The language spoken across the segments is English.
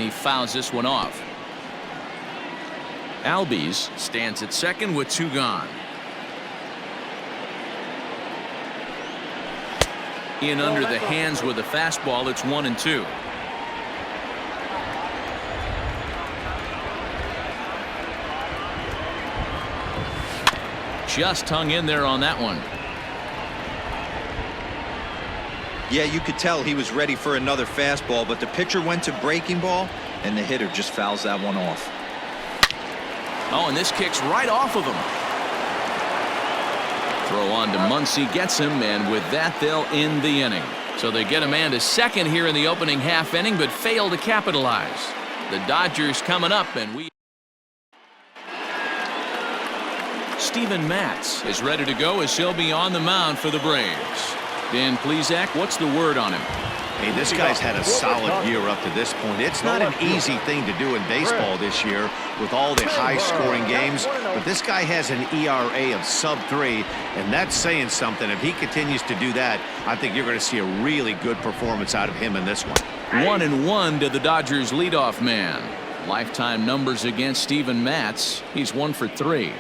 he fouls this one off. Albies stands at second with 2 gone. In under the hands with a fastball. It's 1-2. Just hung in there on that one. Yeah, you could tell he was ready for another fastball, but the pitcher went to breaking ball and the hitter just fouls that one off. Oh, and this kicks right off of him. Throw on to Muncy, gets him, and with that they'll end the inning. So they get a man to second here in the opening half inning, but fail to capitalize. The Dodgers coming up, and Steven Matz is ready to go as he'll be on the mound for the Braves. Dan Plesac, what's the word on him? Hey, this guy's had a solid year up to this point. It's not an easy thing to do in baseball this year with all the high-scoring games, but this guy has an ERA of sub-3, and that's saying something. If he continues to do that, I think you're going to see a really good performance out of him in this one. 1-1 to the Dodgers leadoff man. Lifetime numbers against Steven Matz. He's 1 for 3.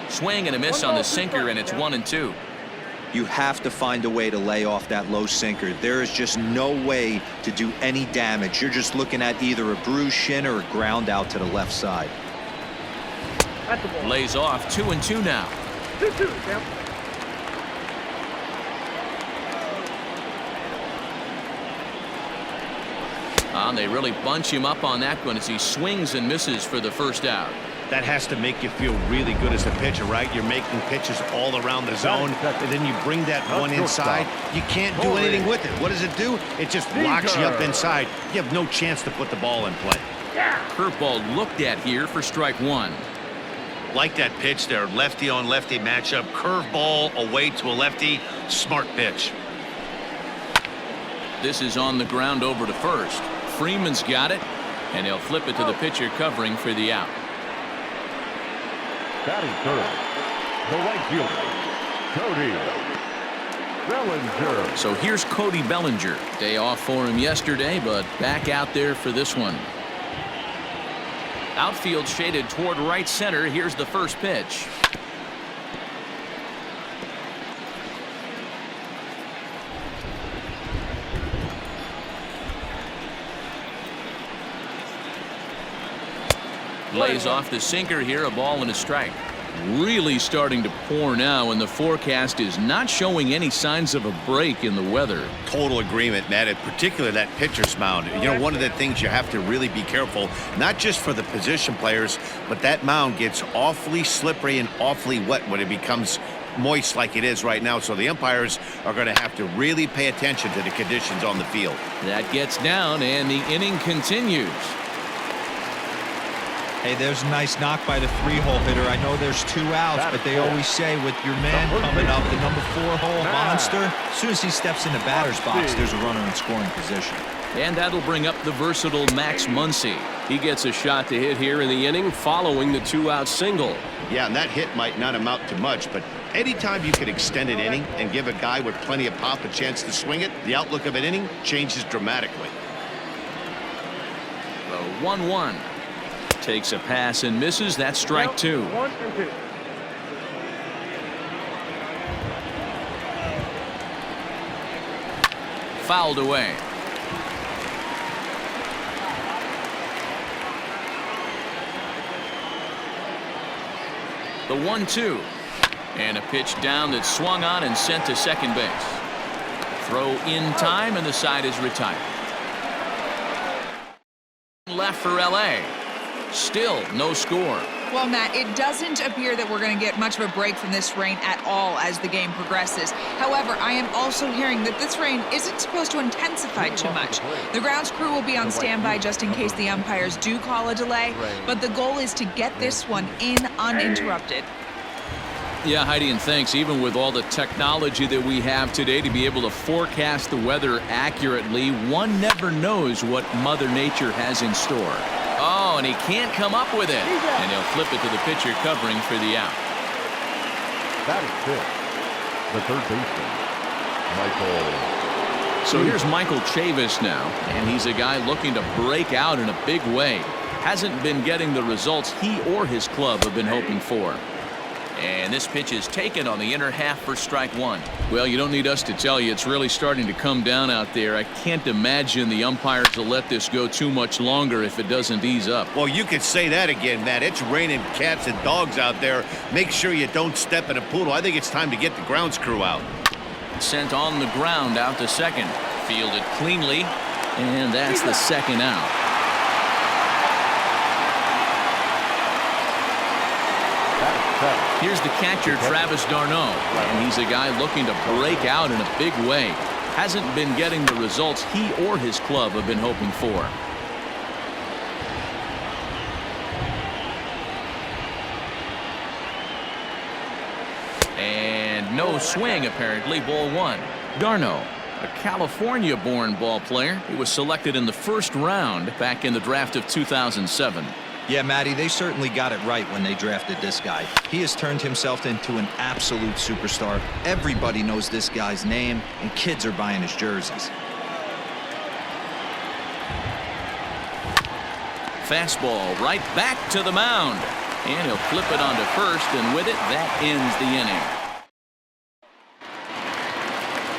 Swing and a miss on the sinker, and it's 1-2. You have to find a way to lay off that low sinker. There is just no way to do any damage. You're just looking at either a bruised shin or a ground out to the left side. Lays off. 2-2 now. 2-2, They really bunch him up on that one as he swings and misses for the first out. That has to make you feel really good as a pitcher, right? You're making pitches all around the zone, and then you bring that one inside. You can't do anything with it. What does it do? It just locks you up inside. You have no chance to put the ball in play. Curveball looked at here for strike 1. Like that pitch there, lefty on lefty matchup. Curveball away to a lefty. Smart pitch. This is on the ground over to first. Freeman's got it, and he'll flip it to the pitcher covering for the out. Batting third, the right fielder, Cody Bellinger. So here's Cody Bellinger. Day off for him yesterday, but back out there for this one. Outfield shaded toward right center. Here's the first pitch. Lays off the sinker here, a ball and a strike. Really starting to pour now, and the forecast is not showing any signs of a break in the weather. Total agreement, Matt, in particular that pitcher's mound. You know, one of the things you have to really be careful, not just for the position players, but that mound gets awfully slippery and awfully wet when it becomes moist like it is right now. So the umpires are going to have to really pay attention to the conditions on the field. That gets down, and the inning continues. Hey, there's a nice knock by the 3-hole hitter. I know there's 2 outs, but they always say with your man coming up, the number 4-hole monster, as soon as he steps in the batter's box, there's a runner in scoring position. And that'll bring up the versatile Max Muncy. He gets a shot to hit here in the inning following the 2-out single. Yeah, and that hit might not amount to much, but anytime you can extend an inning and give a guy with plenty of pop a chance to swing it, the outlook of an inning changes dramatically. The 1-1. Takes a pass and misses. That's strike 2. 1-2. Fouled away. The 1-2. And a pitch down that's swung on and sent to second base. Throw in time, and the side is retired. Left for LA. Still no score. Well, Matt, it doesn't appear that we're going to get much of a break from this rain at all as the game progresses. However, I am also hearing that this rain isn't supposed to intensify too much. The grounds crew will be on standby just in case the umpires do call a delay, but the goal is to get this one in uninterrupted. Yeah, Heidi, and thanks. Even with all the technology that we have today to be able to forecast the weather accurately, one never knows what Mother Nature has in store. Oh, and he can't come up with it. And he'll flip it to the pitcher covering for the out. That is it. The third baseman, Michael. So here's Michael Chavis now, and he's a guy looking to break out in a big way. Hasn't been getting the results he or his club have been hoping for. And this pitch is taken on the inner half for strike one. Well, you don't need us to tell you, it's really starting to come down out there. I can't imagine the umpires will let this go too much longer if it doesn't ease up. Well, you could say that again, Matt. It's raining cats and dogs out there. Make sure you don't step in a poodle. I think it's time to get the grounds crew out. Sent on the ground out to second. Fielded cleanly. And that's the second out. Here's the catcher, Travis d'Arnaud, and he's a guy looking to break out in a big way. Hasn't been getting the results he or his club have been hoping for. And no swing, apparently. Ball one. d'Arnaud, a California-born ball player. He was selected in the first round back in the draft of 2007. Yeah, Matty, they certainly got it right when they drafted this guy. He has turned himself into an absolute superstar. Everybody knows this guy's name, and kids are buying his jerseys. Fastball right back to the mound. And he'll flip it onto first, and with it, that ends the inning.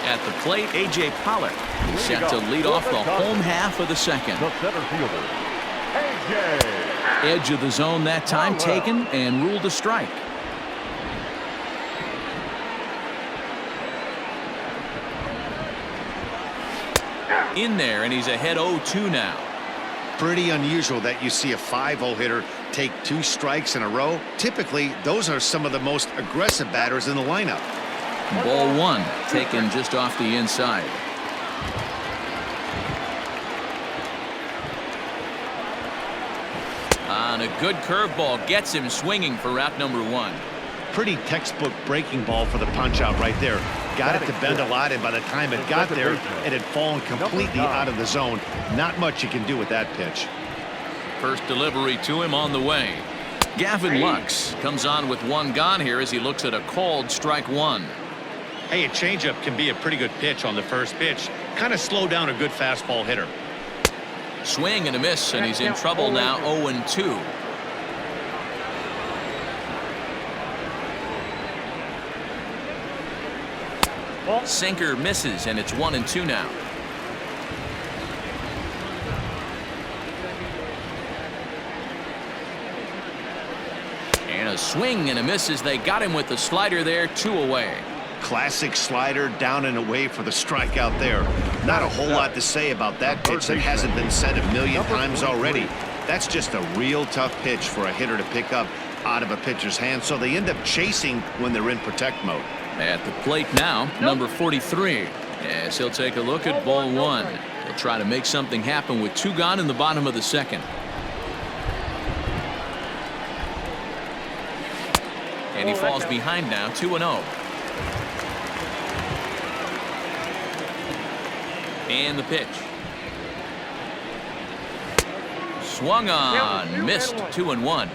At the plate, A.J. Pollock is set to lead off the home half of the second. The center fielder, A.J. Edge of the zone that time taken and ruled a strike. In there, and he's ahead 0-2 now. Pretty unusual that you see a 5-hole hitter take 2 strikes in a row. Typically, those are some of the most aggressive batters in the lineup. Ball one, taken just off the inside. On a good curveball, gets him swinging for route number one. Pretty textbook breaking ball for the punch out right there. Got it to bend a lot, and by the time it got there, it had fallen completely out of the zone. Not much you can do with that pitch. First delivery to him on the way. Gavin Lux comes on with one gone here as he looks at a called strike one. Hey, a changeup can be a pretty good pitch on the first pitch. Kind of slow down a good fastball hitter. Swing and a miss, and he's in trouble now. 0-2. Sinker misses, and it's 1-2 now. And a swing and a miss as they got him with the slider there. 2 away. Classic slider down and away for the strikeout there. Not a whole lot to say about that pitch that hasn't been said a million times already. That's just a real tough pitch for a hitter to pick up out of a pitcher's hand, so they end up chasing when they're in protect mode. At the plate now, number 43. As he'll take a look at ball one. He'll try to make something happen with 2 gone in the bottom of the second. And he falls behind now. 2-0. And the pitch. Swung on, missed. 2-1.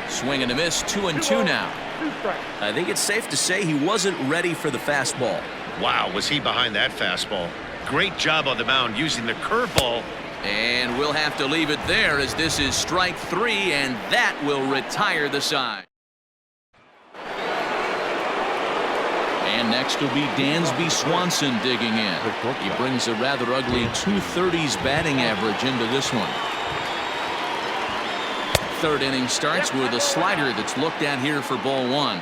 Swing and a miss. 2-2 now. I think it's safe to say he wasn't ready for the fastball. Wow, was he behind that fastball. Great job on the mound using the curveball. And we'll have to leave it there as this is strike 3, and that will retire the side. And next will be Dansby Swanson digging in. He brings a rather ugly 230s batting average into this one. Third inning starts with a slider that's looked at here for ball one.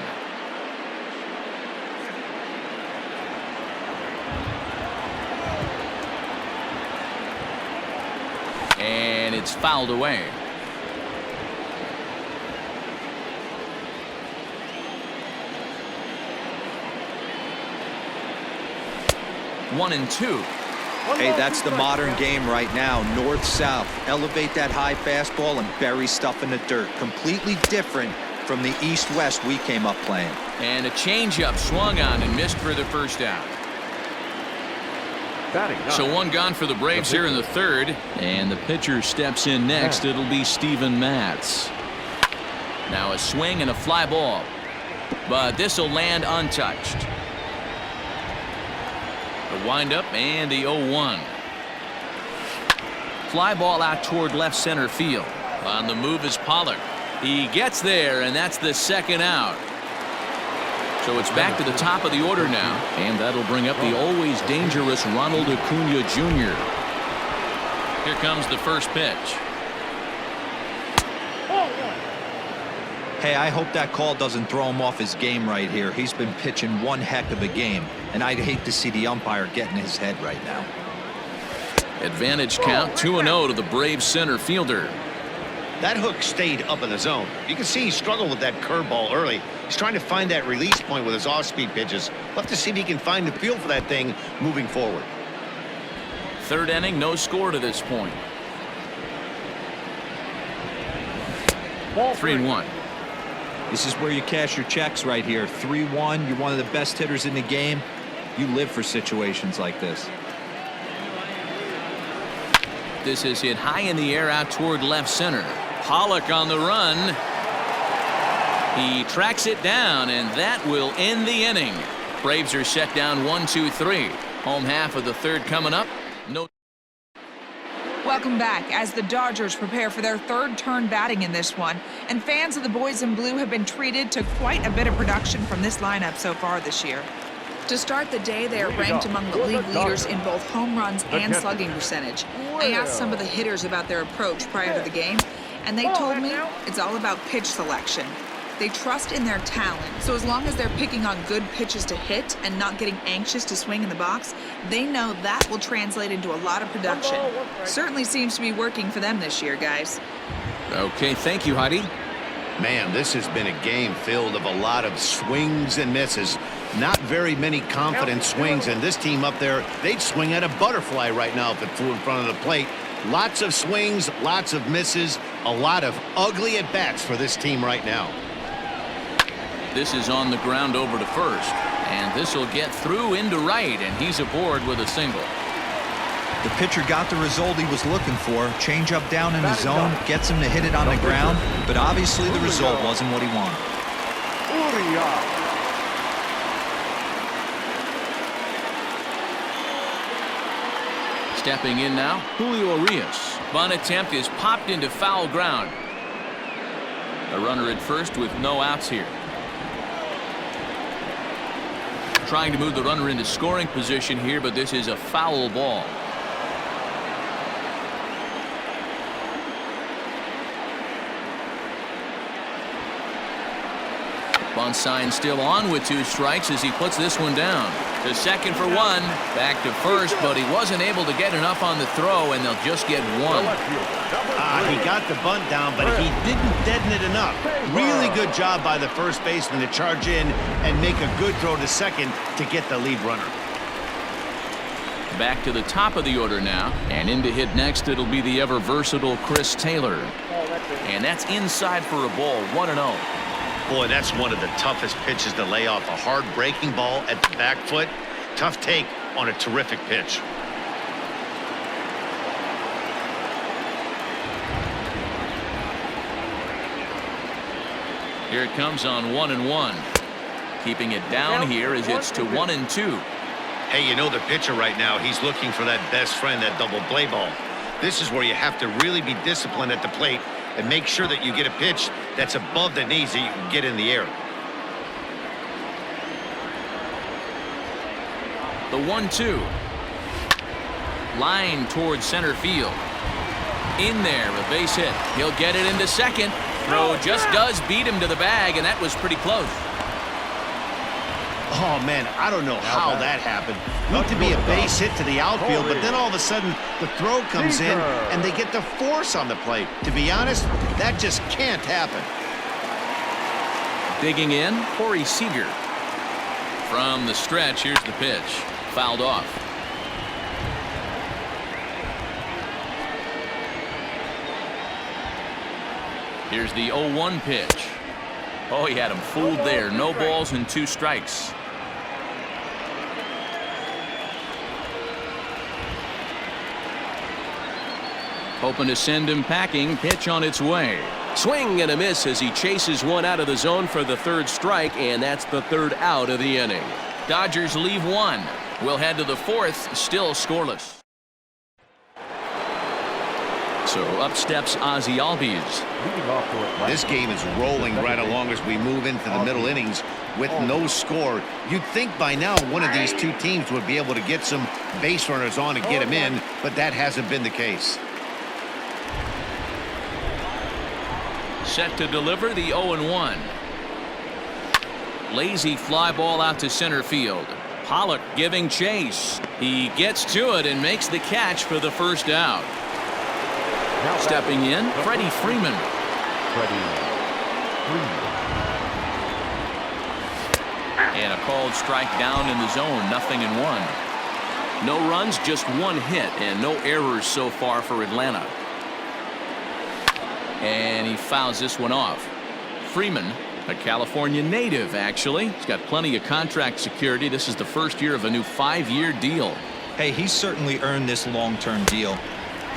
And it's fouled away. One and two. Hey, that's the modern game right now. North-south. Elevate that high fastball and bury stuff in the dirt. Completely different from the east-west we came up playing. And a changeup swung on and missed for the first out. So one gone for the Braves here in the third, and the pitcher steps in next. It'll be Steven Matz. Now a swing and a fly ball, but this will land untouched. The windup and the 0-1. Fly ball out toward left center field. On the move is Pollock. He gets there, and that's the second out. So it's back to the top of the order now, and that'll bring up the always dangerous Ronald Acuna Jr. Here comes the first pitch. Hey, I hope that call doesn't throw him off his game right here. He's been pitching one heck of a game, and I'd hate to see the umpire get in his head right now. Advantage count 2-0 to the Braves center fielder. That hook stayed up in the zone. You can see he struggled with that curveball early. He's trying to find that release point with his off-speed pitches. We'll have to see if he can find the feel for that thing moving forward. Third inning, no score to this point. 3-1. This is where you cash your checks right here. 3-1. You're one of the best hitters in the game. You live for situations like this. This is hit high in the air out toward left center. Pollock on the run. He tracks it down, and that will end the inning. Braves are set down 1-2-3. Home half of the third coming up. No. Welcome back as the Dodgers prepare for their third turn batting in this one. And fans of the boys in blue have been treated to quite a bit of production from this lineup so far this year. To start the day, they are ranked among the league leaders in both home runs and slugging percentage. I asked some of the hitters about their approach prior to the game, and they told me it's all about pitch selection. They trust in their talent, so as long as they're picking on good pitches to hit and not getting anxious to swing in the box, they know that will translate into a lot of production. Certainly seems to be working for them this year, guys. Okay, thank you, Heidi. Man, this has been a game filled of a lot of swings and misses. Not very many confident swings, and this team up there, they'd swing at a butterfly right now if it flew in front of the plate. Lots of swings, lots of misses, a lot of ugly at-bats for this team right now. This is on the ground over to first, and this will get through into right, and he's aboard with a single. The pitcher got the result he was looking for. Change up down in the zone, gets him to hit it on the ground, but obviously the result wasn't what he wanted. Stepping in now, Julio Urías. Bunt attempt is popped into foul ground. A runner at first with no outs here. Trying to move the runner into scoring position here, but this is a foul ball. Bunt sign still on with 2 strikes as he puts this one down. To second for 1. Back to first, but he wasn't able to get enough on the throw, and they'll just get 1. He got the bunt down, but he didn't deaden it enough. Really good job by the first baseman to charge in and make a good throw to second to get the lead runner. Back to the top of the order now, and in to hit next it'll be the ever versatile Chris Taylor. And that's inside for a ball, 1-0. Boy, that's one of the toughest pitches to lay off. A hard breaking ball at the back foot. Tough take on a terrific pitch. Here it comes on 1-1. Keeping it down here as it's to 1-2. Hey, you know the pitcher right now, he's looking for that best friend, that double play ball. This is where you have to really be disciplined at the plate and make sure that you get a pitch that's above the knees that you can get in the air. The 1-2. Line towards center field. In there, a base hit. He'll get it into second. Throw just does beat him to the bag, and that was pretty close. Oh, man, I don't know how that happened. Looked to be a base hit to the outfield, but then all of a sudden the throw comes in and they get the force on the plate. To be honest, that just can't happen. Digging in, Corey Seager. From the stretch, here's the pitch. Fouled off. Here's the 0-1 pitch. Oh, he had him fooled there. No balls and 2 strikes. Hoping to send him packing. Pitch on its way. Swing and a miss as he chases one out of the zone for the third strike, and that's the third out of the inning. Dodgers leave one. We'll head to the fourth, still scoreless. So up steps Ozzie Albies. This game is rolling right along as we move into the middle innings with no score. You'd think by now one of these two teams would be able to get some base runners on and get them in, but that hasn't been the case. Set to deliver the 0-1. Lazy fly ball out to center field. Pollock giving chase. He gets to it and makes the catch for the first out. Stepping in, Freddie Freeman. And a called strike down in the zone, 0-1. No runs, just one hit, and no errors so far for Atlanta. And he fouls this one off. Freeman, a California native, actually. He's got plenty of contract security. This is the first year of a new 5-year deal. Hey, he's certainly earned this long-term deal.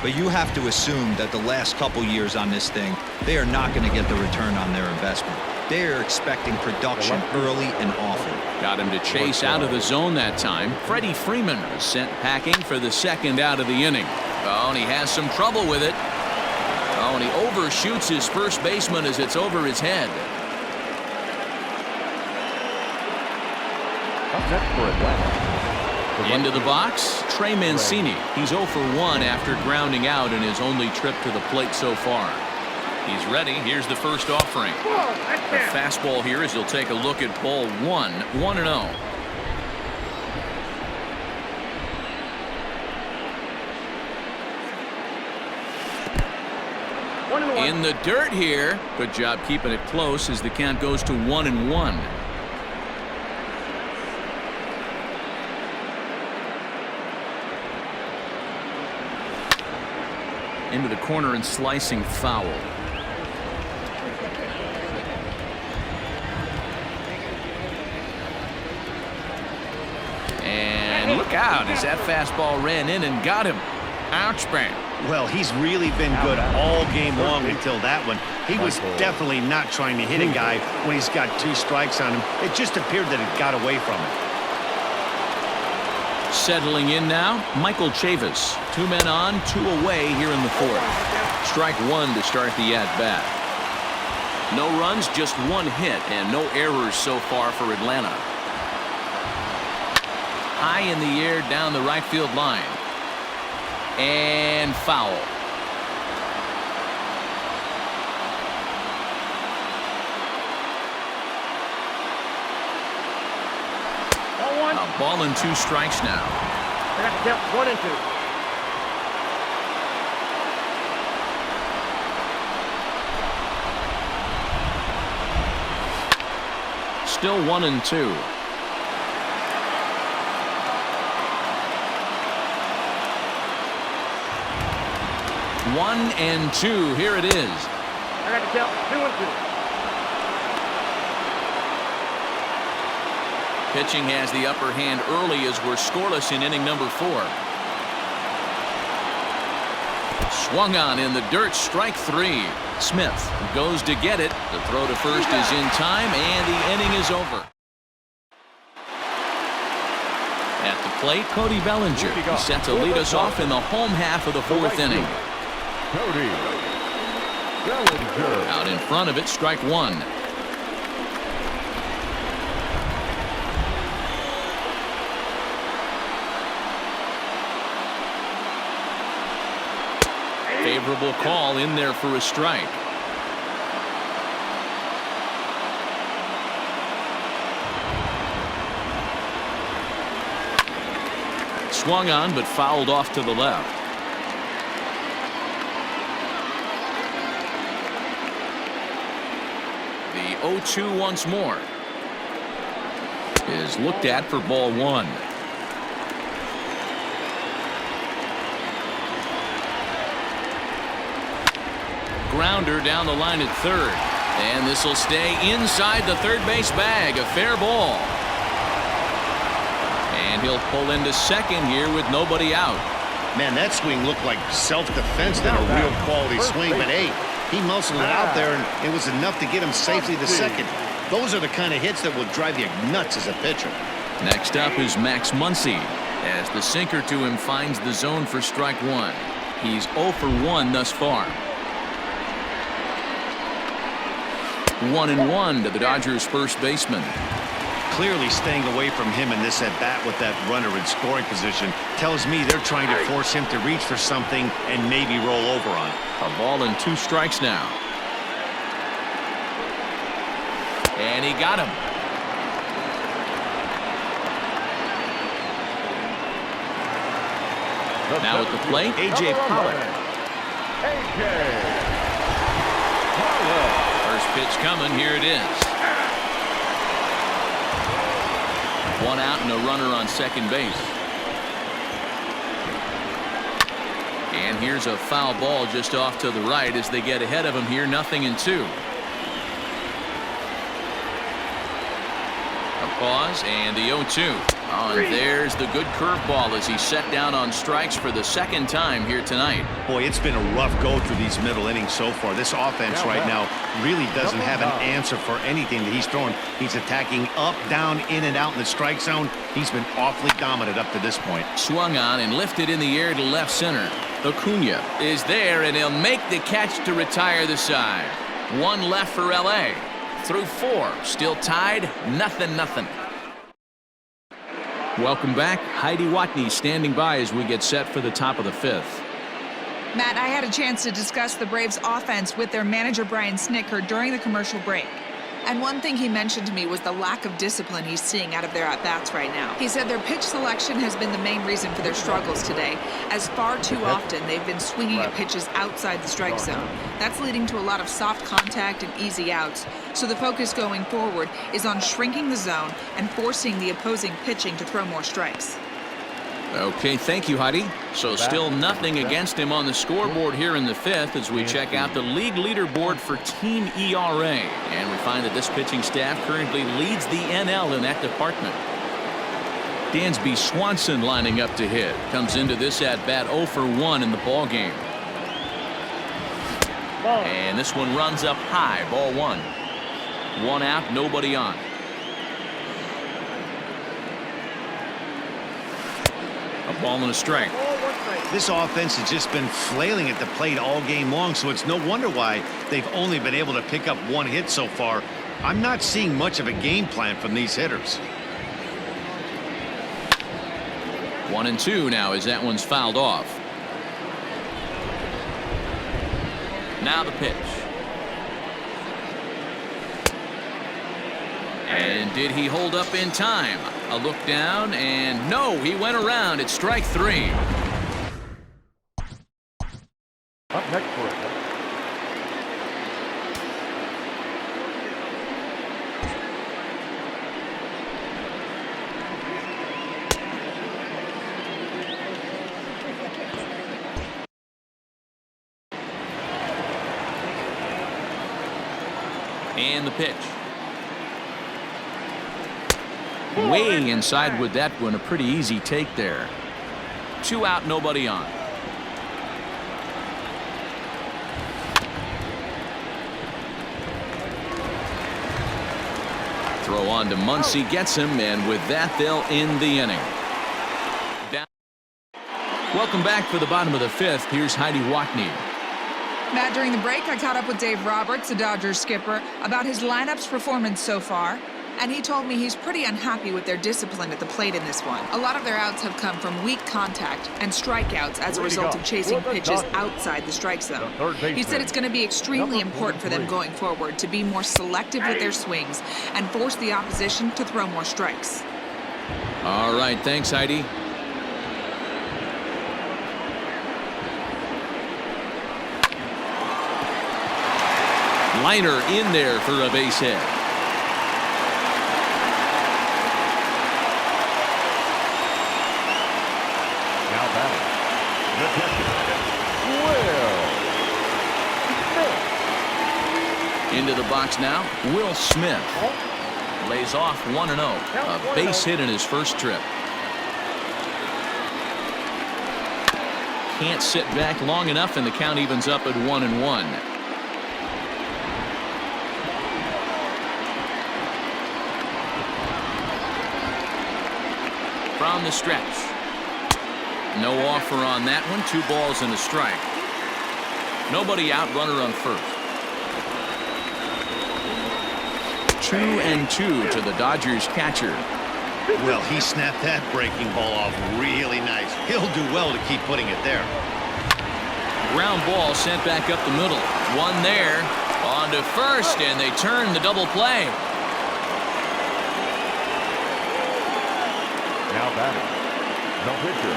But you have to assume that the last couple years on this thing, they are not going to get the return on their investment. They are expecting production early and often. Got him to chase out of the zone that time. Freddie Freeman is sent packing for the second out of the inning. Oh, and he has some trouble with it. Oh, and he overshoots his first baseman as it's over his head. Up next for Atlanta. Into the box, Trey Mancini. He's 0 for 1 after grounding out in his only trip to the plate so far. He's ready. Here's the first offering. A fastball here as he'll take a look at ball 1, 1-0. In the dirt here. Good job keeping it close as the count goes to 1-1. Into the corner and slicing foul. And look out as that fastball ran in and got him. Ouch, bang. Well, he's really been good all game long until that one. He was definitely not trying to hit a guy when he's got 2 strikes on him. It just appeared that it got away from him. Settling in now, Michael Chavis. 2 men on, 2 away here in the fourth. Strike 1 to start the at-bat. No runs, just 1 hit, and no errors so far for Atlanta. High in the air down the right field line. And foul. A ball and 2 strikes now. I got to count 1 and 2. Still 1 and 2. One and 2. Here it is. I got to count 2 and 2. Pitching has the upper hand early as we're scoreless in inning number 4. Swung on in the dirt, strike 3. Smith goes to get it. The throw to first is in time, and the inning is over. At the plate, Cody Bellinger. He's set to lead us off in the home half of the 4th inning. Cody Bellinger. Out in front of it, strike 1. Favorable call in there for a strike. Swung on but fouled off to the left. The 0-2 once more is looked at for ball 1. Grounder down the line at third, and this will stay inside the third base bag. A fair ball, and he'll pull into second here with nobody out. Man, that swing looked like self-defense than a real quality swing. But, hey, he muscled it out there, and it was enough to get him safely to second. Those are the kind of hits that will drive you nuts as a pitcher. Next up is Max Muncy, as the sinker to him finds the zone for strike one. He's 0 for 1 thus far. 1-1 to the Dodgers' first baseman. Clearly staying away from him in this at-bat with that runner in scoring position tells me they're trying to force him to reach for something and maybe roll over on it. A ball and 2 strikes now. And he got him. Now at the plate, A.J. Pollock. First pitch coming. Here it is. 1 out and a runner on second base. And here's a foul ball just off to the right as they get ahead of him here. 0-2. A pause and the 0-2. Oh, and there's the good curveball as he's set down on strikes for the second time here tonight. Boy, it's been a rough go through these middle innings so far. This offense right now really doesn't have an answer for anything that he's throwing. He's attacking up, down, in and out in the strike zone. He's been awfully dominant up to this point. Swung on and lifted in the air to left center. Acuna is there, and he'll make the catch to retire the side. 1 left for L.A. Through 4. Still tied. 0-0. Welcome back. Heidi Watney standing by as we get set for the top of the 5th. Matt, I had a chance to discuss the Braves' offense with their manager Brian Snitker during the commercial break. And one thing he mentioned to me was the lack of discipline he's seeing out of their at-bats right now. He said their pitch selection has been the main reason for their struggles today, as far too often they've been swinging at pitches outside the strike zone. That's leading to a lot of soft contact and easy outs. So the focus going forward is on shrinking the zone and forcing the opposing pitching to throw more strikes. Okay, thank you, Heidi. So still nothing against him on the scoreboard here in the 5th as we check out the league leaderboard for team ERA. And we find that this pitching staff currently leads the NL in that department. Dansby Swanson lining up to hit. Comes into this at-bat 0 for 1 in the ball game. And this one runs up high, ball 1. 1 out, nobody on. A ball and a strike. This offense has just been flailing at the plate all game long, so it's no wonder why they've only been able to pick up 1 hit so far. I'm not seeing much of a game plan from these hitters. 1-2 now as that one's fouled off. Now the pitch. And did he hold up in time? A look down, and no, he went around. It's strike 3. Up next for it. And the pitch. Way inside with that one. A pretty easy take there. 2 out, nobody on. Throw on to Muncy, gets him, and with that they'll end the inning. Welcome back for the bottom of the 5th. Here's Heidi Watney. Matt, during the break, I caught up with Dave Roberts, the Dodgers skipper, about his lineup's performance so far. And he told me he's pretty unhappy with their discipline at the plate in this one. A lot of their outs have come from weak contact and strikeouts as a result of chasing pitches outside the strike zone. He said it's going to be extremely important for them going forward to be more selective with their swings and force the opposition to throw more strikes. All right, thanks, Heidi. Liner in there for a base hit. Into the box now, Will Smith lays off 1-0. A base hit in his first trip. can't sit back long enough, and the count evens up at 1-1. From the stretch. No offer on that one. 2 balls and a strike. Nobody out, runner on first. 2-2 to the Dodgers catcher. Well, he snapped that breaking ball off really nice. He'll do well to keep putting it there. Ground ball sent back up the middle. One there. On to first, and they turn the double play. Now batting. No pitcher.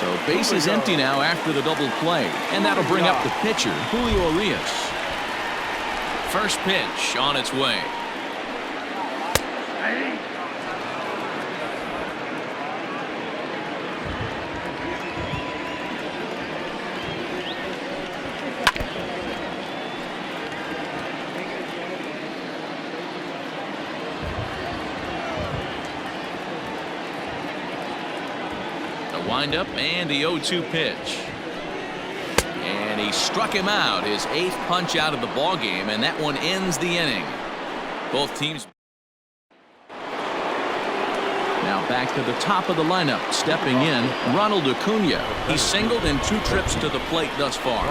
So base is empty now after the double play, and that'll bring up the pitcher, Julio Urías. First pitch on its way. Windup and the 0-2 pitch. And he struck him out, his 8th punch out of the ball game, and that one ends the inning. Both teams. Now back to the top of the lineup, stepping in, Ronald Acuna. He's singled in 2 trips to the plate thus far.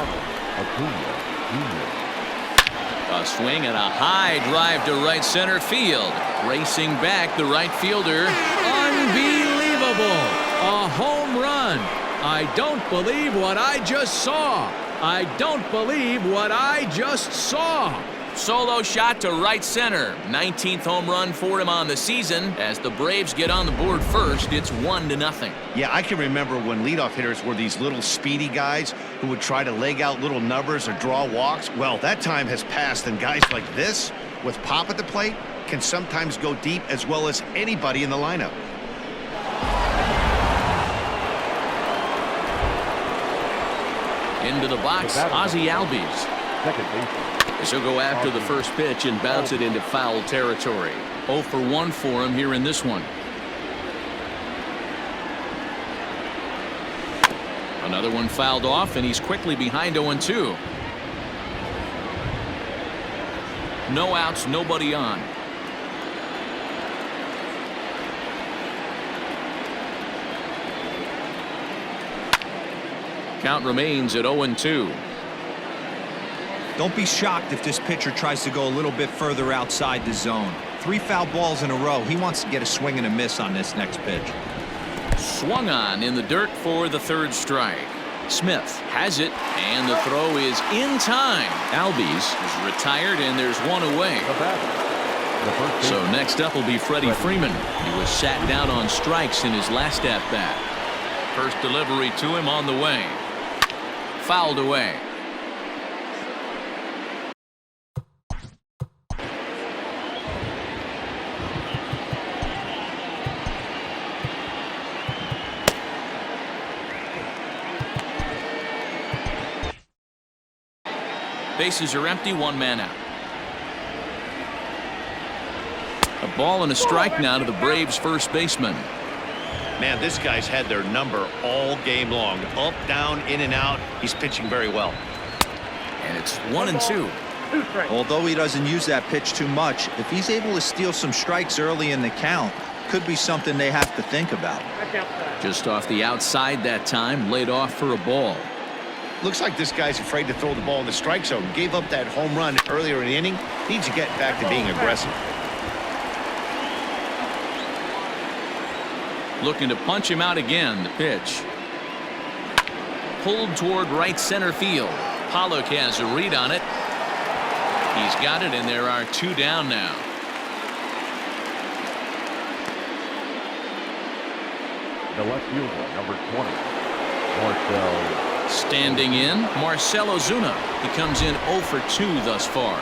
A swing and a high drive to right center field. Racing back, the right fielder. Unbelievable! A home run. I don't believe what I just saw. I don't believe what I just saw. Solo shot to right center. 19th home run for him on the season. As the Braves get on the board first, it's 1-0. Yeah, I can remember when leadoff hitters were these little speedy guys who would try to leg out little numbers or draw walks. Well, that time has passed, and guys like this, with pop at the plate, can sometimes go deep as well as anybody in the lineup. Into the box, Ozzie Albies. Second base. This will go after the first pitch and bounce it into foul territory. 0 for 1 for him here in this one. Another one fouled off, and he's quickly behind 0-2. No outs, nobody on. Count remains at 0-2. Don't be shocked if this pitcher tries to go a little bit further outside the zone. 3 foul balls in a row. He wants to get a swing and a miss on this next pitch. Swung on in the dirt for the 3rd strike. Smith has it, and the throw is in time. Albies is retired, and there's 1 away. So next up will be Freddie Freeman. He was sat down on strikes in his last at-bat. First delivery to him on the way. Fouled away. Bases are empty, 1 man out. A ball and a strike now to the Braves' first baseman. Man, this guy's had their number all game long. Up, down, in and out. He's pitching very well. And it's 1-2. Although he doesn't use that pitch too much, if he's able to steal some strikes early in the count, could be something they have to think about. Just off the outside that time, laid off for a ball. Looks like this guy's afraid to throw the ball in the strike zone. Gave up that home run earlier in the inning. Needs to get back to being aggressive. Looking to punch him out again. The pitch. Pulled toward right center field. Pollock has a read on it. He's got it, and there are 2 down now. The left fielder, number 20, Marcell. Standing in, Marcell Ozuna. He comes in 0 for 2 thus far.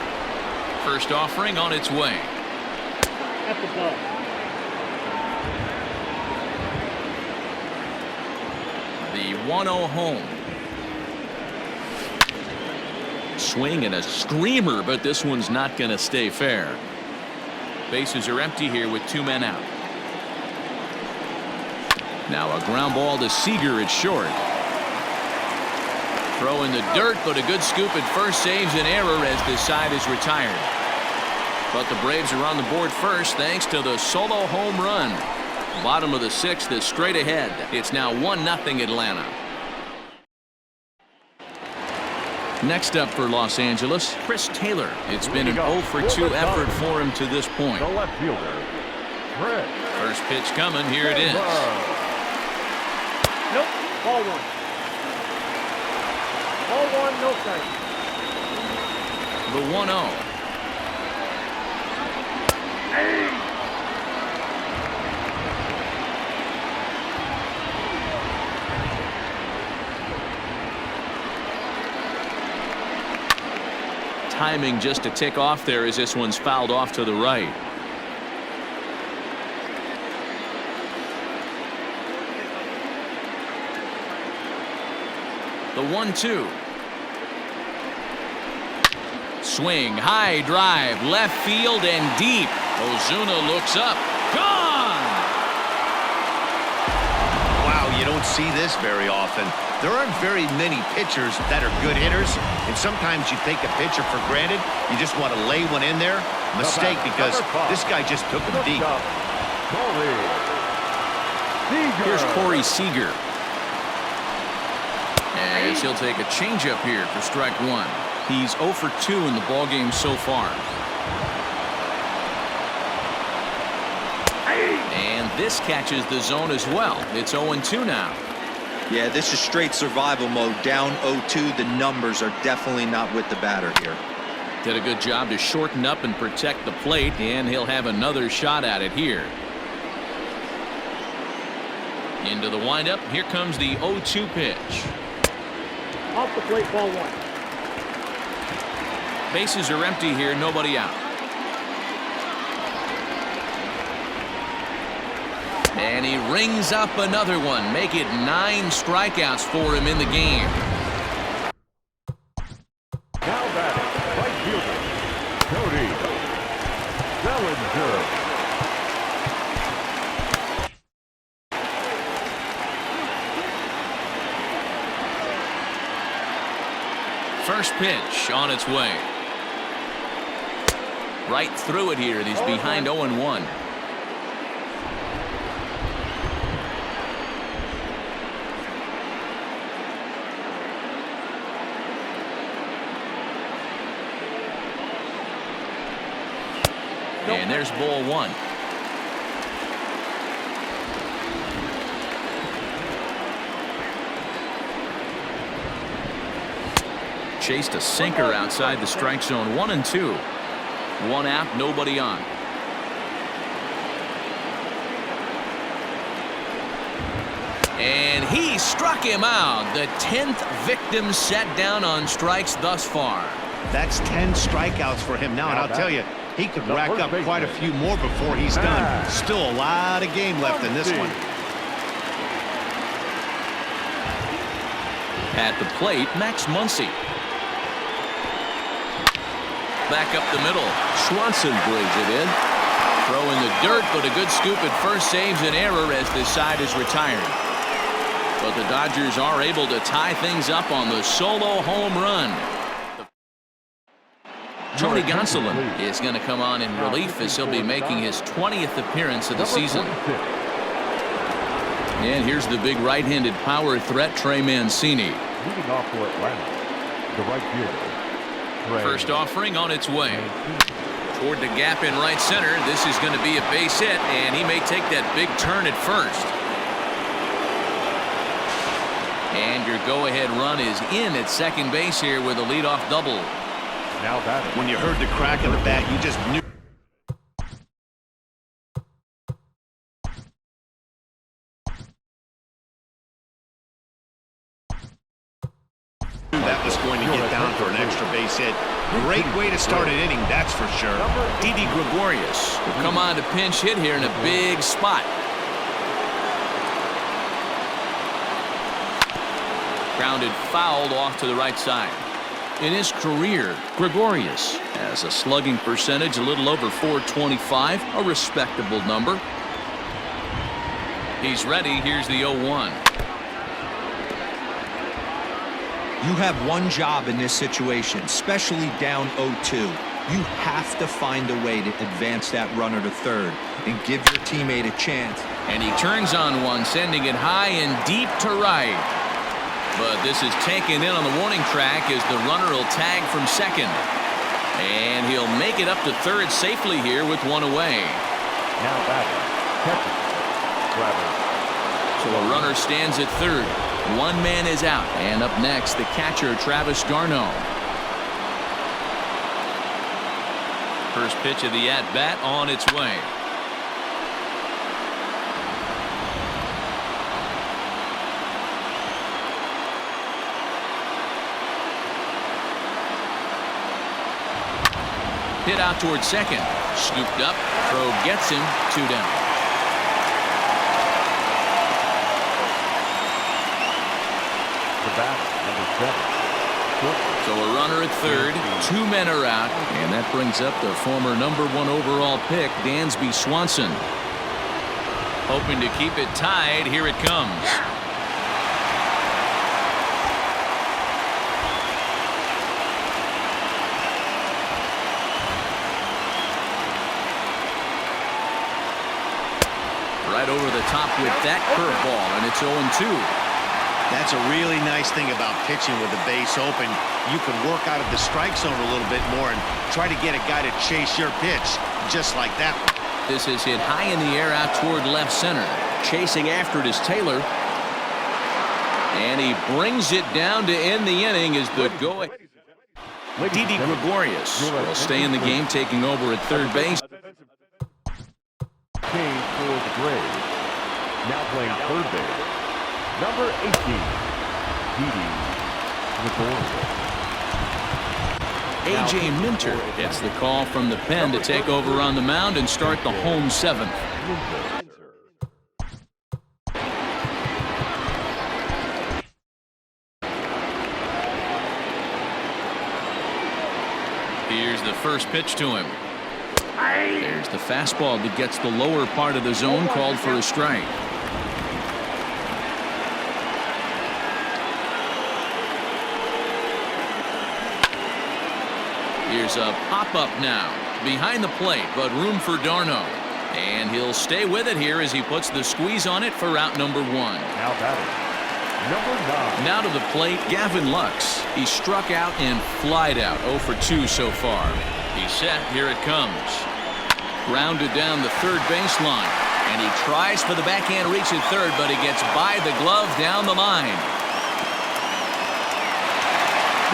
First offering on its way. At the ball. The 1-0 home. Swing and a screamer, but this one's not going to stay fair. Bases are empty here with 2 men out. Now a ground ball to Seager at short. Throw in the dirt, but a good scoop at first saves an error as this side is retired. But the Braves are on the board first thanks to the solo home run. Bottom of the sixth is straight ahead. It's now 1-0 Atlanta. Next up for Los Angeles, Chris Taylor. It's been an 0-for-2 effort for him to this point. The left fielder, Chris. First pitch coming. Here it is. Nope. Ball one. Ball one, no strike. The 1-0. Timing just a tick off there as this one's fouled off to the right. The 1-2. Swing, high drive, left field and deep. Ozuna looks up. Gone! Wow, you don't see this very often. There aren't very many pitchers that are good hitters, and sometimes you take a pitcher for granted. You just want to lay one in there. Mistake, because this guy just took him deep. Here's Corey Seager. As he'll take a changeup here for strike one. He's 0-for-2 in the ballgame so far. And this catches the zone as well. It's 0-2 now. Yeah, this is straight survival mode. Down 0-2. The numbers are definitely not with the batter here. Did a good job to shorten up and protect the plate, and he'll have another shot at it here. Into the windup. Here comes the 0-2 pitch. Off the plate, ball one. Bases are empty here, nobody out. And he rings up another one. Make it 9 strikeouts for him in the game. Now batting, right fielder, Cody Bellinger. First pitch on its way. Right through it here, and he's behind 0-1. And there's ball one. Chased a sinker outside the strike zone. 1-2. One out, nobody on. And he struck him out. The 10th victim set down on strikes thus far. That's 10 strikeouts for him now, and I'll tell you, he could rack up quite a few more before he's done. Still a lot of game left in this one. At the plate, Max Muncy. Back up the middle. Swanson brings it in. Throw in the dirt, but a good scoop at first saves an error as this side is retired. But the Dodgers are able to tie things up on the solo home run. Tony Gonsolin is going to come on in relief as he'll be making his 20th appearance of the season. And here's the big right-handed power threat, Trey Mancini. Leading off for Atlanta, the right fielder. First offering on its way. Toward the gap in right center. This is going to be a base hit, and he may take that big turn at first. And your go-ahead run is in at second base here with a leadoff double. Now batting. When you heard the crack of the bat, you just knew that was going to get down for an extra base hit. Great way to start an inning, that's for sure. Didi Gregorius will come on to pinch hit here in a big spot. Grounded fouled off to the right side. In his career, Gregorius has a slugging percentage a little over .425, a respectable number. He's ready. Here's the 0-1. You have one job in this situation, especially down 0-2. You have to find a way to advance that runner to third and give your teammate a chance. And he turns on one, sending it high and deep to right. But this is taken in on the warning track as the runner will tag from second. And he'll make it up to third safely here with one away. Now batting, catcher, Travis. So a runner stands at third. One man is out. And up next, the catcher, Travis d'Arnaud. First pitch of the at-bat on its way. Hit out towards second. Scooped up. Throw gets him. 2 down. The batter, number 7. So a runner at third. 2 men are out. And that brings up the former #1 overall pick, Dansby Swanson. Hoping to keep it tied. Here it comes. Right over the top with that curveball, and it's 0-2. That's a really nice thing about pitching with the base open. You can work out of the strike zone a little bit more and try to get a guy to chase your pitch, just like that one. This is hit high in the air out toward left center. Chasing after it is Taylor. And he brings it down to end the inning as the go-ahead. Didi Gregorius will stay in the game, taking over at third base. Change for the Braves. Now playing third base, number 18, Didi Gregorius. A.J. Minter gets the call from the pen to take over on the mound and start the home 7th. Here's the first pitch to him. There's the fastball that gets the lower part of the zone, called for a strike. Here's a pop-up now. Behind the plate, but room for d'Arnaud. And he'll stay with it here as he puts the squeeze on it for out number 1. Now batting, number 9. Now to the plate, Gavin Lux. He struck out and flied out. 0 for 2 so far. He's set. Here it comes. Grounded down the third baseline. And he tries for the backhand reach at third, but he gets by the glove down the line.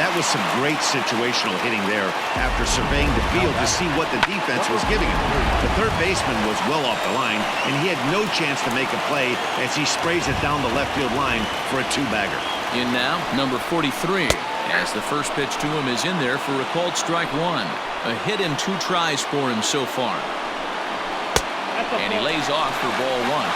That was some great situational hitting there after surveying the field to see what the defense was giving him. The third baseman was well off the line, and he had no chance to make a play as he sprays it down the left field line for a 2-bagger. In now, number 43, as the first pitch to him is in there for a called strike 1. A hit in 2 tries for him so far. And he lays off for ball 1.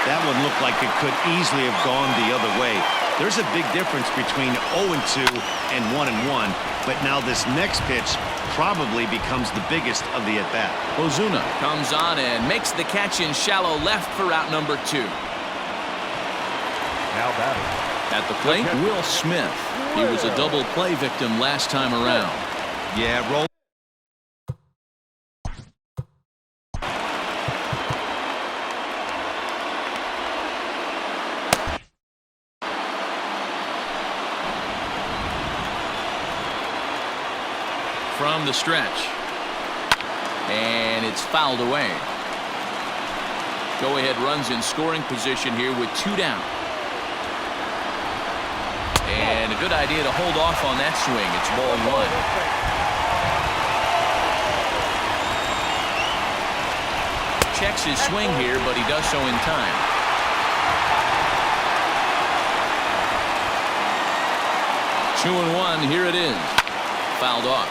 That one looked like it could easily have gone the other way. There's a big difference between 0-2 and 1-1, but now this next pitch probably becomes the biggest of the at-bat. Ozuna comes on and makes the catch in shallow left for out number 2. Now batting, at the plate, Will Smith. He was a double play victim last time around. Yeah, roll. From the stretch. And it's fouled away. Go-ahead runs in scoring position here with 2 down. And a good idea to hold off on that swing. It's ball 1. Checks his swing here, but he does so in time. Two and one, here it is. Fouled off.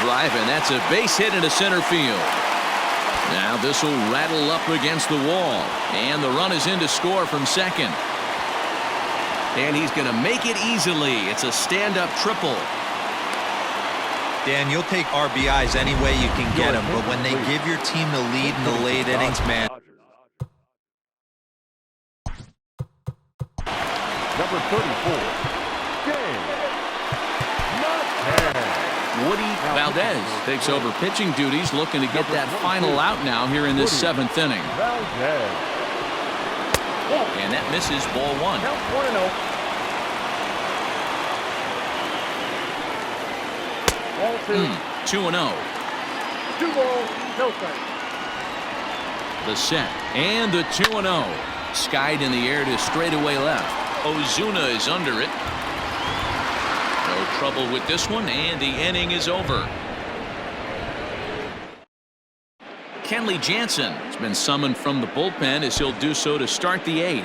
Drive, and that's a base hit into center field. Now this will rattle up against the wall, and the run is in to score from second. And he's going to make it easily. It's a stand-up triple. Dan, you'll take RBIs any way you can get them, but when they give your team the lead in the late innings, man. Number 34, game. Woody Valdez takes over pitching duties, looking to get that final out now here in this 7th inning. And that misses, ball 1. Count 1-0. Ball 2. 2-0. 2 balls, no strikes. The set and the 2-0. Skied in the air to straightaway left. Ozuna is under it. No trouble with this one, and the inning is over. Kenley Jansen has been summoned from the bullpen as he'll do so to start the 8th.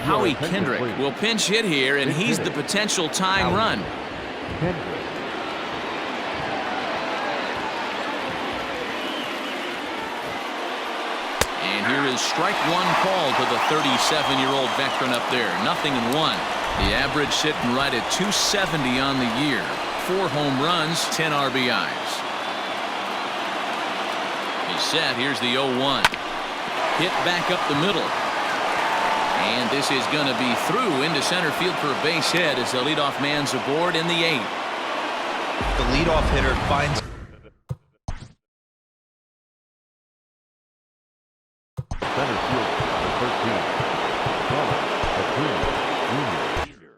Howie Kendrick will pinch hit here, and he's the potential tying run. And here is strike 1 call to the 37-year-old veteran up there. 0-1. The average sitting right at 270 on the year. 4 home runs, 10 RBIs. He's set. Here's the 0-1. Hit back up the middle. And this is going to be through into center field for a base hit as the leadoff man's aboard in the 8th. The leadoff hitter finds Center field, number 13, Donald Acuna Jr.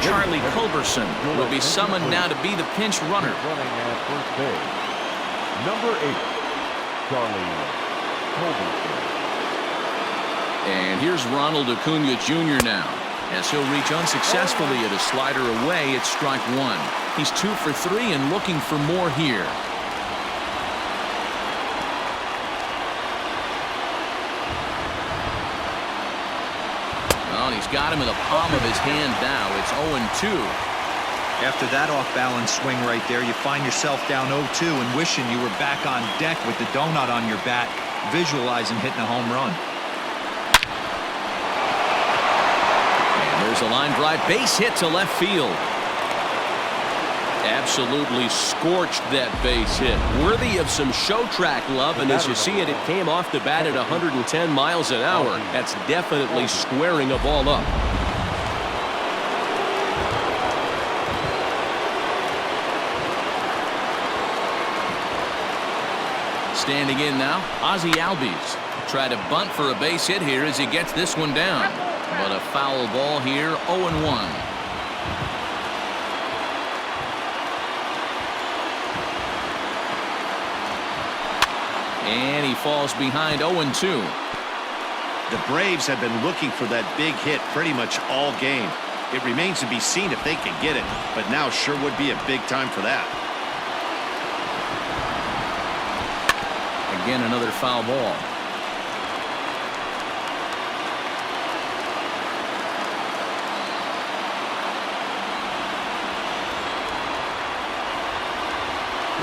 Charlie Culberson will be summoned now to be the pinch runner. Running at first base, number 8, Charlie Culberson. And here's Ronald Acuna Jr. now. As he'll reach unsuccessfully at a slider away, it's strike 1. He's 2 for 3 and looking for more here. Well, he's got him in the palm of his hand now. It's 0-2. after that off-balance swing right there. You find yourself down 0-2 and wishing you were back on deck with the donut on your bat, visualizing hitting a home run. There's a line drive base hit to left field. Absolutely scorched that base hit. Worthy of some show track love, and as you see it, it came off the bat at 110 miles an hour. That's definitely squaring a ball up. Standing in now, Ozzie Albies. Try to bunt for a base hit here as he gets this one down. But a foul ball here, 0-1. And he falls behind 0-2. The Braves have been looking for that big hit pretty much all game. It remains to be seen if they can get it, but now sure would be a big time for that. Again, another foul ball.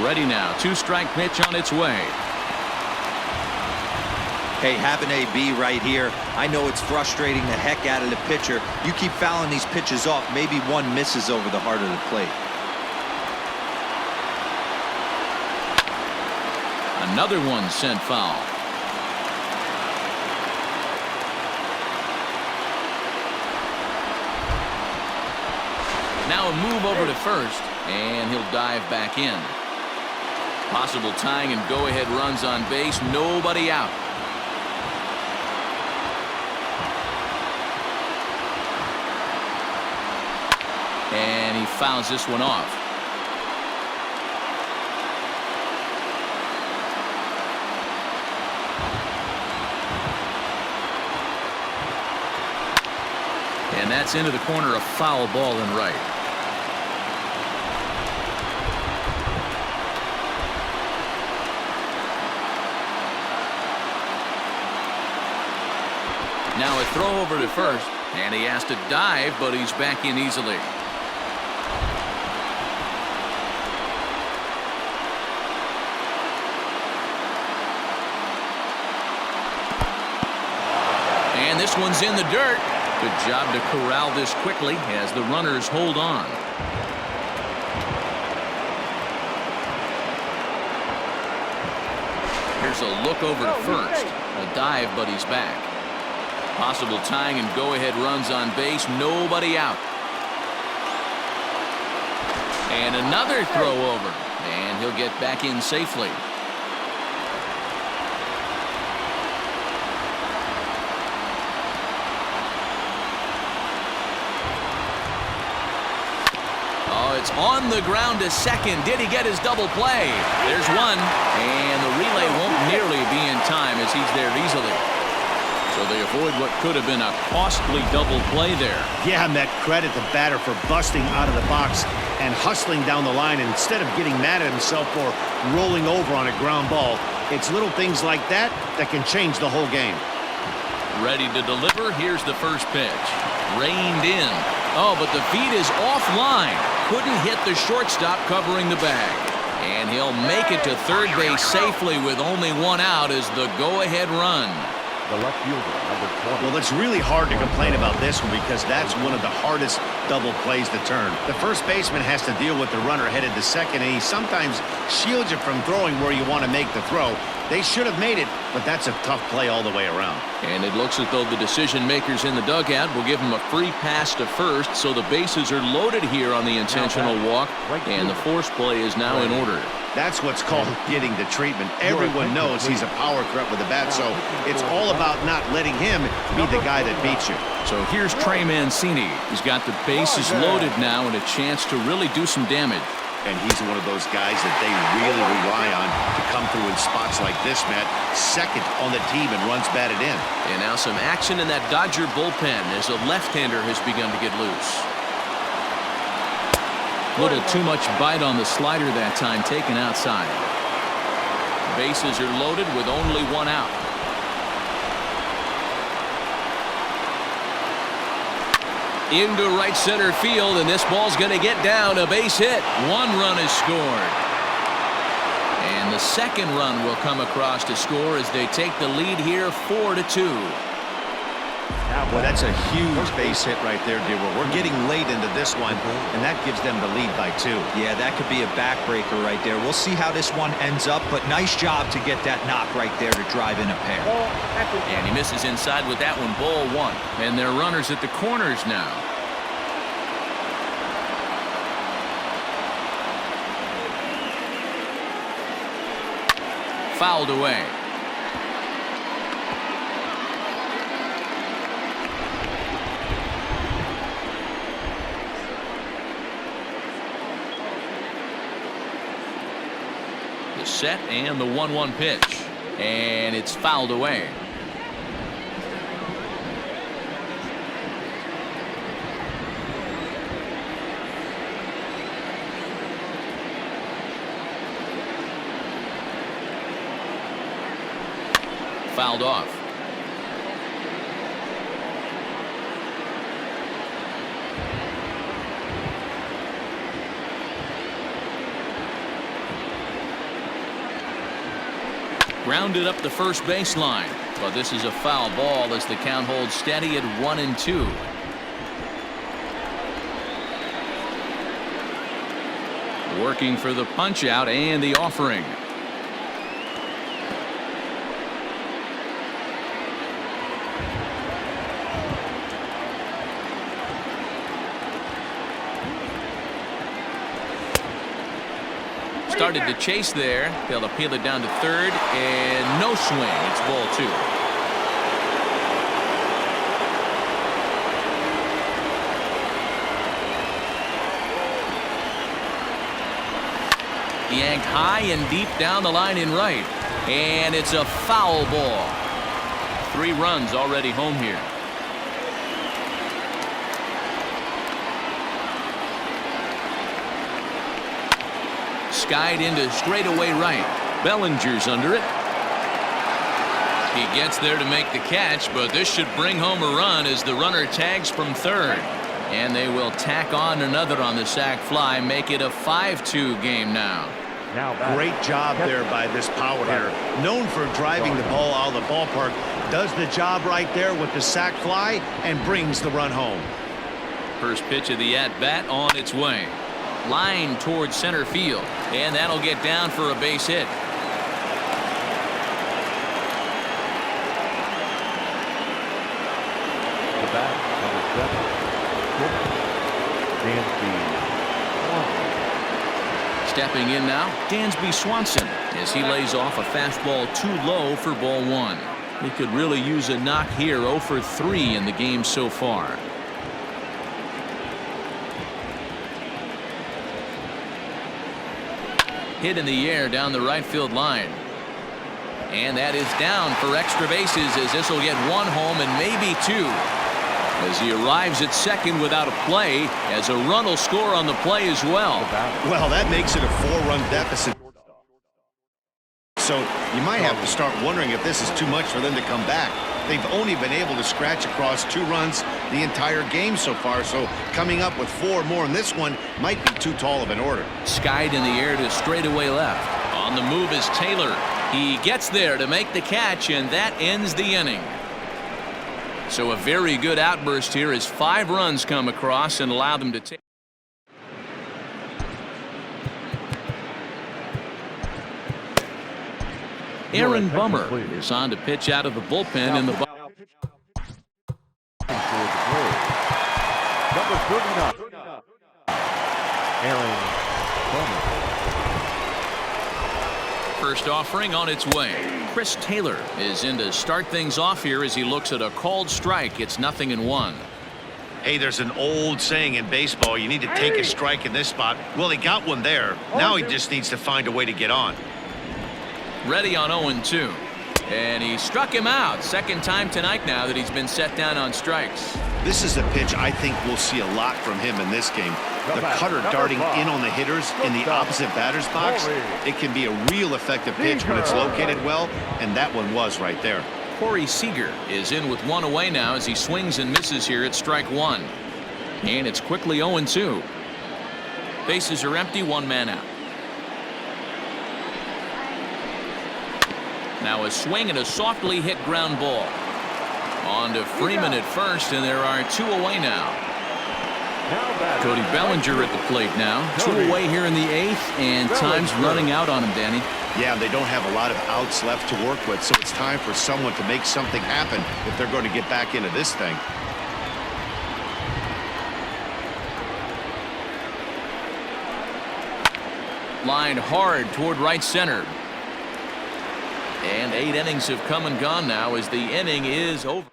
Ready now. 2-strike pitch on its way. Hey, have an AB right here. I know it's frustrating the heck out of the pitcher. You keep fouling these pitches off, maybe one misses over the heart of the plate. Another one sent foul. Now a move over to first, and he'll dive back in. Possible tying and go-ahead runs on base. Nobody out. And he fouls this one off. And that's into the corner, a foul ball and right. Now a throw over to first, And he has to dive, but he's back in easily. And this one's in the dirt. Good job to corral this quickly as the runners hold on. Here's a look over to first. A dive, but he's back. Possible tying and go-ahead runs on base. Nobody out. And another throw over. And he'll get back in safely. It's on the ground to second. Did he get his double play? There's one. And the relay won't nearly be in time as he's there easily. So they avoid what could have been a costly double play there. Yeah, Met, credit the batter for busting out of the box and hustling down the line instead of getting mad at himself for rolling over on a ground ball. It's little things like that that can change the whole game. Ready to deliver. Here's the first pitch. Reined in. Oh, but the feed is offline. Couldn't hit the shortstop covering the bag. And he'll make it to third base safely with only one out as the go-ahead run. The left fielder, number 20. Well, it's really hard to complain about this one because that's one of the hardest double plays to turn. The first baseman has to deal with the runner headed to second, and he sometimes shields you from throwing where you want to make the throw. They should have made it, but that's a tough play all the way around. And it looks as though the decision makers in the dugout will give him a free pass to first, so the bases are loaded here on the intentional walk, and the force play is now in order. That's what's called getting the treatment. Everyone knows he's a power threat with the bat, so it's all about not letting him be the guy that beats you. So here's Trey Mancini. He's got the bases loaded now and a chance to really do some damage. And he's one of those guys that they really rely on to come through in spots like this, Matt. Second on the team and runs batted in. And now some action in that Dodger bullpen as a left-hander has begun to get loose. Little too much bite on the slider that time, taken outside. Bases are loaded with only one out. Into right center field, and this ball's going to get down. A base hit. One run is scored. And the second run will come across to score as they take the lead here 4-2. Well, that's a huge base hit right there, Dewar. We're getting late into this one, and that gives them the lead by 2. Yeah, that could be a backbreaker right there. We'll see how this one ends up, but nice job to get that knock right there to drive in a pair. And he misses inside with that one. Ball 1. And they're runners at the corners now. Fouled away. The set and the 1-1 pitch. And it's fouled away. Fouled off. Grounded up the first baseline, but this is a foul ball as the count holds steady at 1-2. Working for the punch out and the offering. Started to chase there. They'll appeal it down to third, and no swing. It's ball 2. Yanked high and deep down the line in right, and it's a foul ball. 3 runs already home here. Skied into straightaway right. Bellinger's under it. He gets there to make the catch, but this should bring home a run as the runner tags from third. And they will tack on another on the sac fly, make it a 5-2 game now. Great job there by this power hitter. Known for driving the ball out of the ballpark, does the job right there with the sac fly and brings the run home. First pitch of the at-bat on its way. Line towards center field, and that'll get down for a base hit. The bat, number 7, Stepping in now, Dansby Swanson, as he lays off a fastball too low for ball 1. He could really use a knock here. 0 for 3 in the game so far. Hit in the air down the right field line. And that is down for extra bases as this will get 1 home and maybe 2. As he arrives at second without a play, as a run will score on the play as well. Well, that makes it a 4-run deficit. So you might have to start wondering if this is too much for them to come back. They've only been able to scratch across 2 runs the entire game so far, so coming up with 4 more in this one might be too tall of an order. Skied in the air to straightaway left. On the move is Taylor. He gets there to make the catch, and that ends the inning. So a very good outburst here as 5 runs come across and allow them to take. Aaron Bummer is on to pitch out of the bullpen in the number 39, Aaron Bummer. First offering on its way. Chris Taylor is in to start things off here as he looks at a called strike. It's 0-1. Hey, there's an old saying in baseball, you need to take a strike in this spot. Well, he got one there. Now he just needs to find a way to get on. Ready on 0-2. And he struck him out. Second time tonight now that he's been set down on strikes. This is a pitch I think we'll see a lot from him in this game. The cutter darting in on the hitters in the opposite batter's box. It can be a real effective pitch when it's located well, and that one was right there. Corey Seager is in with 1 away now as he swings and misses here at strike 1. And it's quickly 0-2. Bases are empty, 1 man out. Now a swing and a softly hit ground ball. On to Freeman at first, and there are 2 away now. Cody Bellinger at the plate now. 2 away here in the 8th, and time's running out on him, Danny. Yeah, they don't have a lot of outs left to work with, so it's time for someone to make something happen if they're going to get back into this thing. Line hard toward right center. And 8 innings have come and gone now as the inning is over.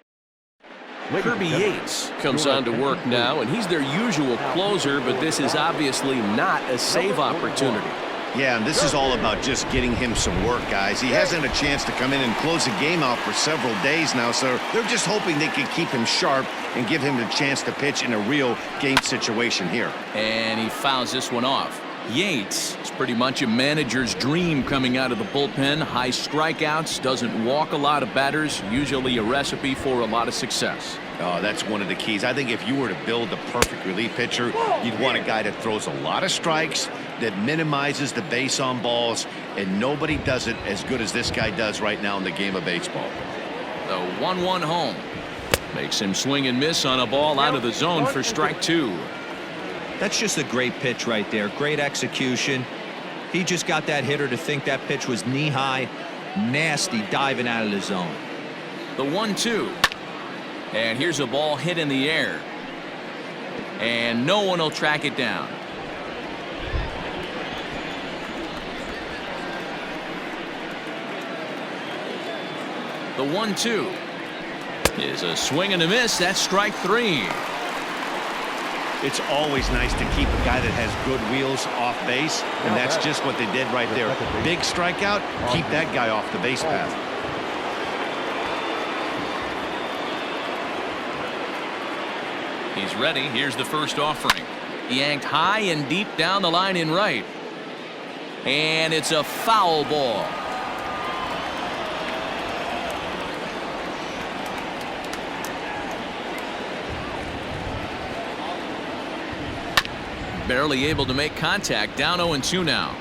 Kirby Yates comes on to work now, and he's their usual closer, but this is obviously not a save opportunity. Yeah, and this is all about just getting him some work, guys. He hasn't had a chance to come in and close the game out for several days now, so they're just hoping they can keep him sharp and give him the chance to pitch in a real game situation here. And he fouls this one off. Yates is pretty much a manager's dream coming out of the bullpen. High strikeouts, doesn't walk a lot of batters, usually a recipe for a lot of success. Oh, that's one of the keys. I think if you were to build the perfect relief pitcher, you'd want a guy that throws a lot of strikes, that minimizes the base on balls, and nobody does it as good as this guy does right now in the game of baseball. The 1-1 home makes him swing and miss on a ball out of the zone for strike 2. That's just a great pitch right there. Great execution. He just got that hitter to think that pitch was knee-high. Nasty diving out of the zone. The 1-2. And here's a ball hit in the air. And no one will track it down. The 1-2 is a swing and a miss. That's strike 3. It's always nice to keep a guy that has good wheels off base, and that's just what they did right there. Big strikeout, keep that guy off the base path. He's ready. Here's the first offering. Yanked high and deep down the line in right. And it's a foul ball. Barely able to make contact. Down 0-2 now.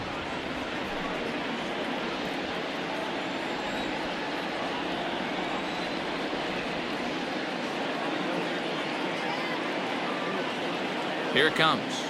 Here it comes.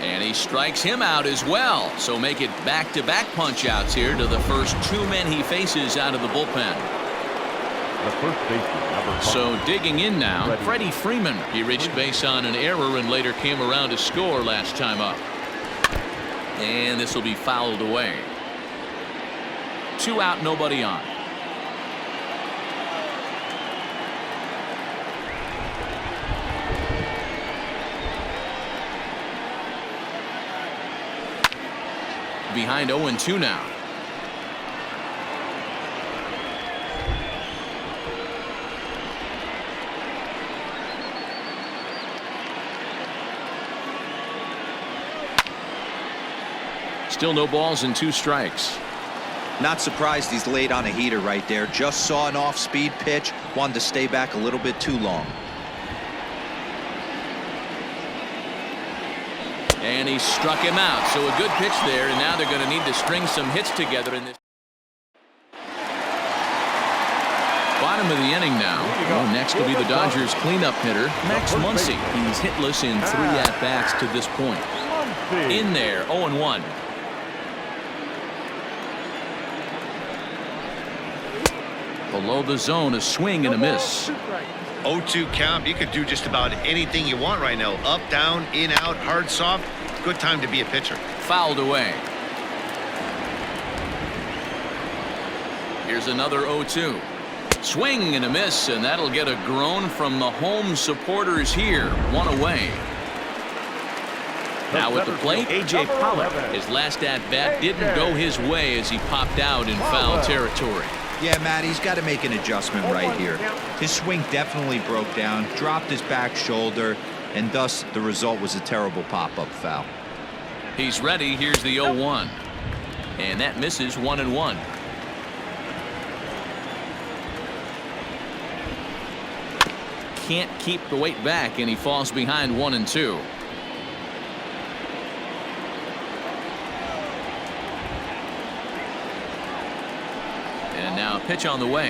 And he strikes him out as well. So make it back-to-back punch-outs here to the first 2 men he faces out of the bullpen. The first baseman, number 5. So digging in now, Freddie Freeman. He reached base on an error and later came around to score last time up. And this will be fouled away. 2 out, nobody on. Behind 0-2 now. Still no balls and 2 strikes. Not surprised he's laid on a heater right there. Just saw an off-speed pitch. Wanted to stay back a little bit too long. And he struck him out. So a good pitch there, and now they're going to need to string some hits together in this. Bottom of the inning now. Well, next will be the Dodgers cleanup hitter, Max Muncy. He's hitless in 3 at-bats to this point. In there, 0-1. Below the zone, a swing and a miss. 0-2 count. You could do just about anything you want right now. Up, down, in, out, hard, soft. Good time to be a pitcher. Fouled away. Here's another 0-2. Swing and a miss, and that'll get a groan from the home supporters here. 1 away. Now at the plate, A.J. Pollock. His last at-bat didn't go his way as he popped out in foul territory. Yeah, Matt, he's got to make an adjustment right here. His swing definitely broke down, dropped his back shoulder, and thus the result was a terrible pop-up foul. He's ready. Here's the 0-1. And that misses 1-1. Can't keep the weight back, and he falls behind 1-2. And now a pitch on the way.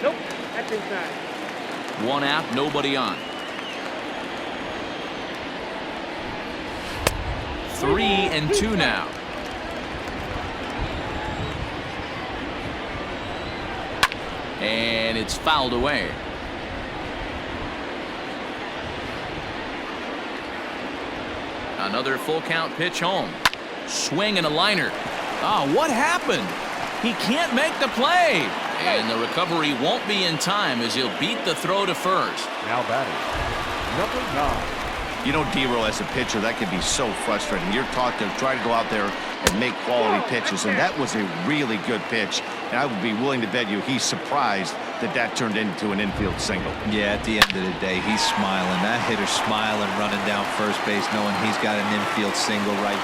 Nope, that's inside. 1 out, nobody on. 3-2 now. And it's fouled away. Another full count pitch home. Swing and a liner. Oh, what happened? He can't make the play. And the recovery won't be in time as he'll beat the throw to first. Now batting, number 9. You know, D-Roll, as a pitcher, that can be so frustrating. You're taught to try to go out there and make quality pitches, and that was a really good pitch. And I would be willing to bet you he's surprised that that turned into an infield single. Yeah, at the end of the day, he's smiling. That hitter's smiling, running down first base, knowing he's got an infield single right.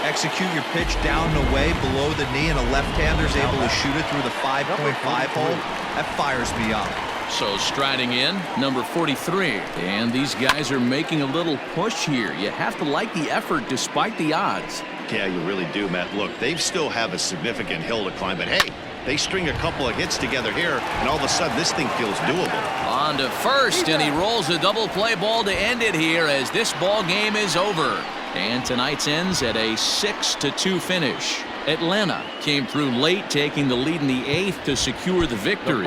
Execute your pitch down and away below the knee, and a left-hander's able to shoot it through the 5.5 hole. That fires me up. So striding in, number 43. And these guys are making a little push here. You have to like the effort despite the odds. Yeah, you really do, Matt. Look, they still have a significant hill to climb, but hey, they string a couple of hits together here, and all of a sudden this thing feels doable. On to first, and he rolls a double play ball to end it here as this ball game is over. And tonight's ends at a 6-2 finish. Atlanta came through late, taking the lead in the 8th to secure the victory.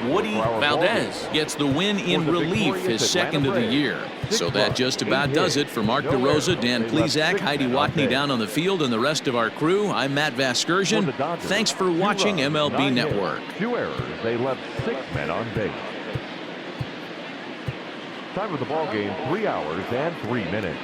Woody Valdez gets the win in relief, his second of the year. So that just about does it for Mark DeRosa, Dan Plesac, Heidi Watney down on the field, and the rest of our crew. I'm Matt Vasgersian. Thanks for watching MLB Network. 2 errors. They left 6 men on base. Time of the ball game, 3 hours and 3 minutes.